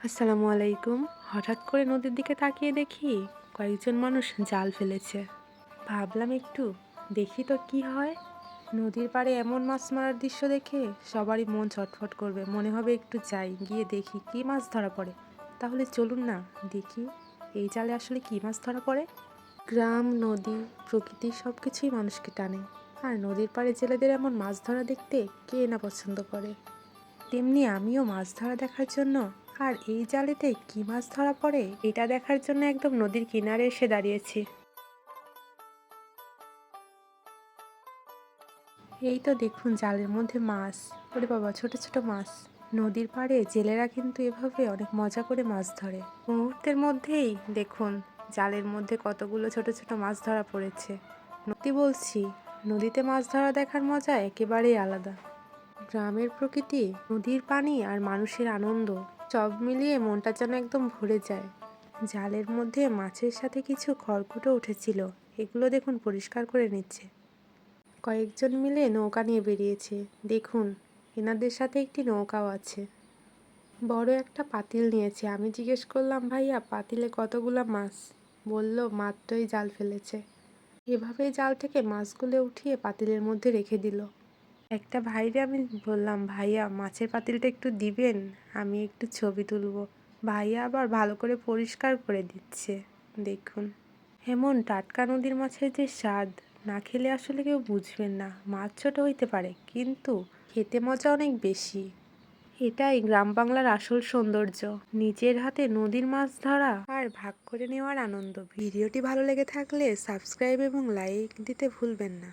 আসসালামু আলাইকুম। হঠাৎ করে নদীর দিকে তাকিয়ে দেখি কয়েকজন মানুষ জাল ফেলেছে। ভাবলাম একটু দেখি তো কি হয়। নদীর পাড়ে এমন মাছ মারার দৃশ্য দেখে সবারই মন ছটফট করবে, মনে হবে একটু যাই, গিয়ে দেখি কি মাছ ধরা পড়ে। তাহলে চলুন না দেখি এই জালে আসলে কি মাছ ধরা পড়ে। গ্রাম, নদী, প্রকৃতি সব কিছুই মানুষকে টানে। আর নদীর পাড়ে জেলেদের এমন মাছ ধরা দেখতে কে না পছন্দ করে। তেমনি আমিও মাছ ধরা দেখার জন্য আর এই জালেতে কি মাছ ধরা পড়ে এটা দেখার জন্য একদম নদীর কিনারে এসে দাঁড়িয়েছি। এই তো দেখুন জালের মধ্যে মাছ। ওরে বাবা, ছোট ছোট মাছ। নদীর পাড়ে জেলেরা কিন্তু এভাবে অনেক মজা করে মাছ ধরে। মুহূর্তের মধ্যেই দেখুন জালের মধ্যে কতগুলো ছোট ছোট মাছ ধরা পড়েছে। নদী বলছি, নদীতে মাছ ধরা দেখার মজা একেবারেই আলাদা। গ্রামের প্রকৃতি, নদীর পানি আর মানুষের আনন্দ সব মিলিয়ে মনটা যেন একদম ভরে যায়। জালের মধ্যে মাছের সাথে কিছু খড়কুটো উঠেছিল, এগুলো দেখুন পরিষ্কার করে নিচ্ছে। কয়েকজন মিলে নৌকা নিয়ে বেরিয়েছে। দেখুন এনাদের সাথে একটি নৌকাও আছে। বড় একটা পাতিল নিয়েছে। আমি জিজ্ঞেস করলাম, ভাইয়া পাতিলে কতগুলা মাছ? বলল মাত্রই জাল ফেলেছে। এভাবেই জাল থেকে মাছগুলো উঠিয়ে পাতিলের মধ্যে রেখে দিল। একটা ভাইরে আমি বললাম, ভাইয়া মাছের পাতিলটা একটু দিবেন, আমি একটু ছবি তুলবো। ভাইয়া আবার ভালো করে পরিষ্কার করে দিচ্ছে। দেখুন এমন টাটকা নদীর মাছের যে স্বাদ, না খেলে আসলে কেউ বুঝবেন না। মাছ ছোট হইতে পারে কিন্তু খেতে মজা অনেক বেশি। এটাই গ্রাম বাংলার আসল সৌন্দর্য, নিজের হাতে নদীর মাছ ধরা আর ভাগ করে নেওয়ার আনন্দ। ভিডিওটি ভালো লেগে থাকলে সাবস্ক্রাইব এবং লাইক দিতে ভুলবেন না।